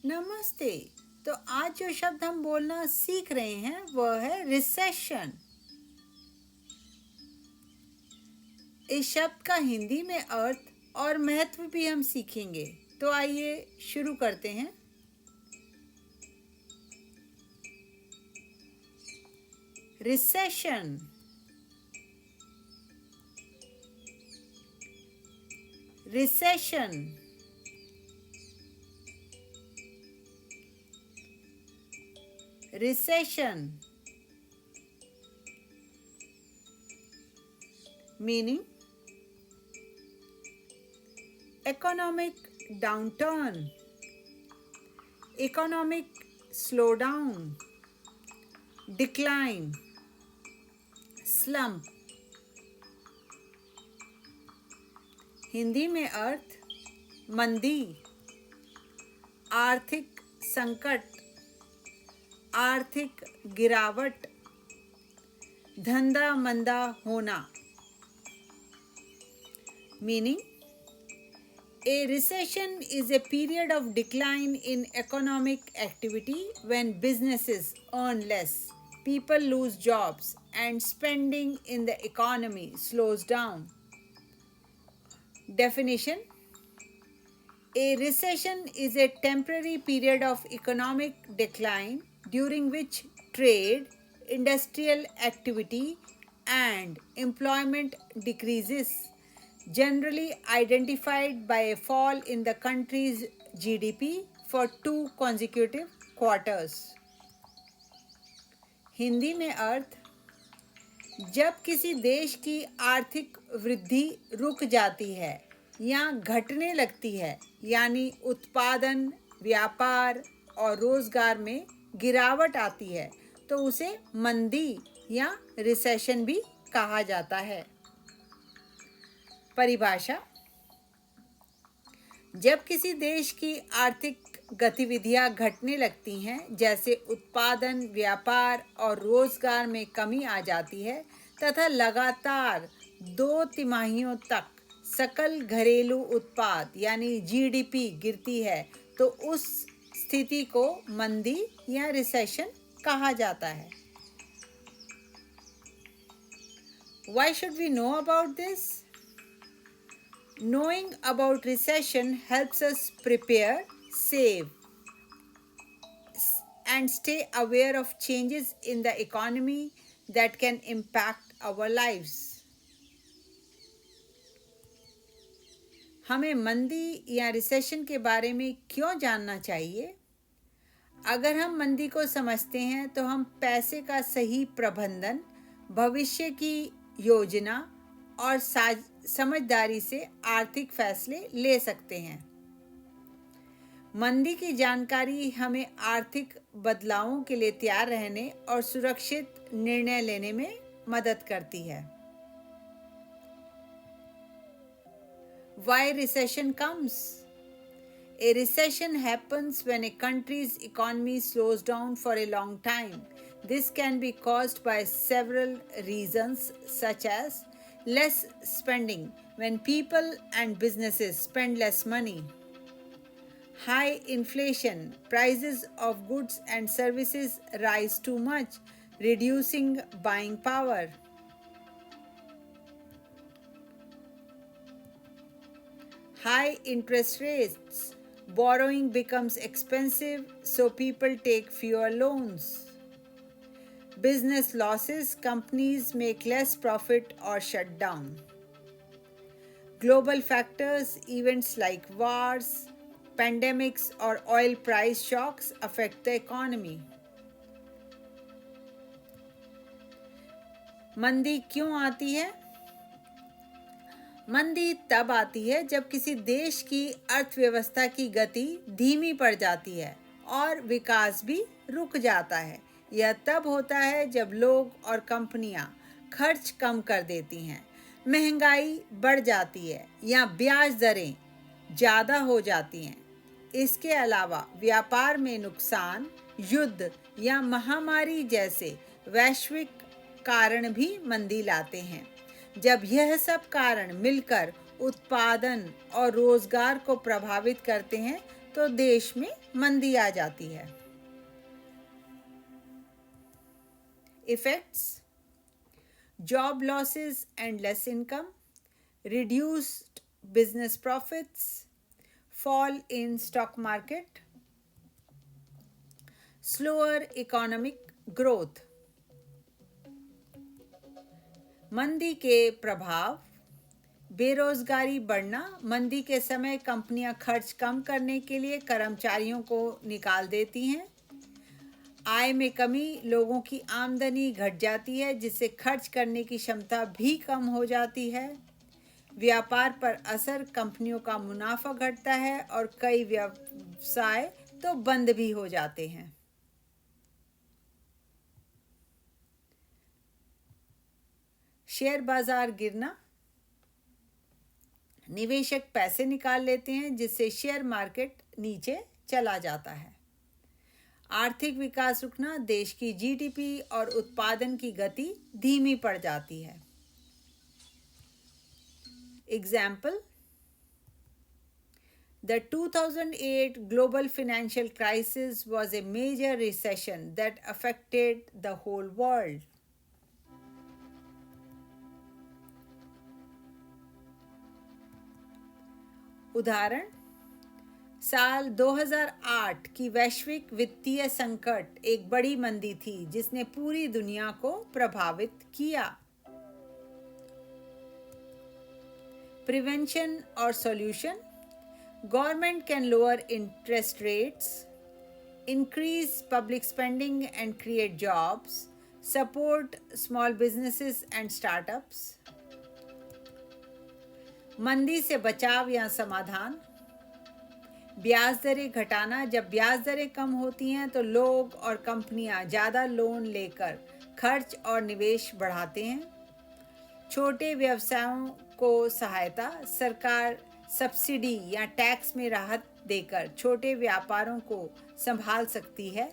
नमस्ते। तो आज जो शब्द हम बोलना सीख रहे हैं वह है रिसेशन। इस शब्द का हिंदी में अर्थ और महत्व भी हम सीखेंगे। तो आइए शुरू करते हैं। Recession, recession, recession meaning economic downturn, economic slowdown, decline, slump। Hindi में अर्थ मंदी, आर्थिक संकट, आर्थिक गिरावट, धंधा मंदा होना। Meaning, a recession is a period of decline in economic activity when businesses earn less, people lose jobs, and spending in the economy slows down. Definition: a recession is a temporary period of economic decline during which trade, industrial activity, and employment decreases, generally identified by a fall in the country's GDP for 2 consecutive quarters. Hindi में अर्थ जब किसी देश की आर्थिक वृद्धि रुक जाती है या घटने लगती है, यानी उत्पादन, व्यापार और रोजगार में गिरावट आती है, तो उसे मंदी या रिसेशन भी कहा जाता है। परिभाषा: जब किसी देश की आर्थिक गतिविधियां घटने लगती हैं, जैसे उत्पादन, व्यापार और रोजगार में कमी आ जाती है तथा लगातार 2 तिमाहियों तक सकल घरेलू उत्पाद यानी जीडीपी गिरती है, तो उस स्थिति को मंदी या रिसेशन कहा जाता है। Why should we know about this? Knowing about recession helps us prepare, save, and stay aware of changes in the economy that can impact our lives. हमें मंदी या रिसेशन के बारे में क्यों जानना चाहिए? अगर हम मंदी को समझते हैं तो हम पैसे का सही प्रबंधन, भविष्य की योजना और समझदारी से आर्थिक फैसले ले सकते हैं। मंदी की जानकारी हमें आर्थिक बदलावों के लिए तैयार रहने और सुरक्षित निर्णय लेने में मदद करती है। Why recession comes? A recession happens when a country's economy slows down for a long time. This can be caused by several reasons, such as less spending, when people and businesses spend less money. High inflation, prices of goods and services rise too much, reducing buying power. High interest rates, borrowing becomes expensive, so people take fewer loans. Business losses, companies make less profit or shut down. Global factors, events like wars, pandemics, or oil price shocks affect the economy. मंदी क्यों आती है? मंदी तब आती है जब किसी देश की अर्थव्यवस्था की गति धीमी पड़ जाती है और विकास भी रुक जाता है। यह तब होता है जब लोग और कंपनियां खर्च कम कर देती हैं, महंगाई बढ़ जाती है या ब्याज दरें ज़्यादा हो जाती हैं। इसके अलावा व्यापार में नुकसान, युद्ध या महामारी जैसे वैश्विक कारण भी मंदी लाते हैं। जब यह सब कारण मिलकर उत्पादन और रोजगार को प्रभावित करते हैं, तो देश में मंदी आ जाती है। Effects: job losses and less income, reduced business profits, fall in stock market, slower economic growth। मंदी के प्रभाव: बेरोजगारी बढ़ना, मंदी के समय कंपनियां खर्च कम करने के लिए कर्मचारियों को निकाल देती हैं। आय में कमी, लोगों की आमदनी घट जाती है जिससे खर्च करने की क्षमता भी कम हो जाती है। व्यापार पर असर, कंपनियों का मुनाफा घटता है और कई व्यवसाय तो बंद भी हो जाते हैं। शेयर बाजार गिरना, निवेशक पैसे निकाल लेते हैं जिससे शेयर मार्केट नीचे चला जाता है। आर्थिक विकास रुकना, देश की जीडीपी और उत्पादन की गति धीमी पड़ जाती है। Example: The 2008 global financial crisis was a major recession that affected the whole world. उदाहरण: साल 2008 की वैश्विक वित्तीय संकट एक बड़ी मंदी थी जिसने पूरी दुनिया को प्रभावित किया। प्रिवेंशन और solution: Government can lower interest rates, increase public spending and create jobs, support small businesses and startups। मंदी से बचाव या समाधान: ब्याज दरें घटाना, जब ब्याज दरें कम होती हैं तो लोग और कंपनियां ज़्यादा लोन लेकर खर्च और निवेश बढ़ाते हैं। छोटे व्यवसायों को सहायता: सरकार सब्सिडी या टैक्स में राहत देकर छोटे व्यापारों को संभाल सकती है।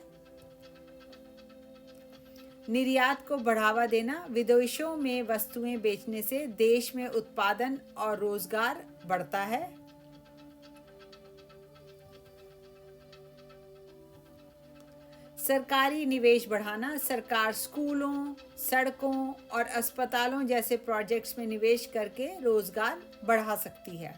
निर्यात को बढ़ावा देना: विदेशों में वस्तुएं बेचने से देश में उत्पादन और रोजगार बढ़ता है। सरकारी निवेश बढ़ाना: सरकार स्कूलों, सड़कों और अस्पतालों जैसे प्रोजेक्ट्स में निवेश करके रोजगार बढ़ा सकती है।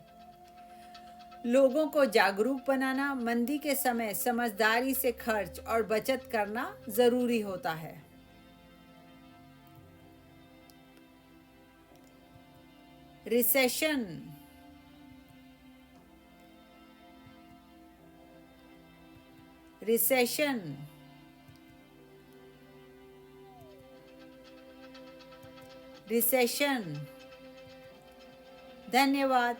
लोगों को जागरूक बनाना: मंदी के समय समझदारी से खर्च और बचत करना जरूरी होता है। Recession: recession recession. धन्यवाद।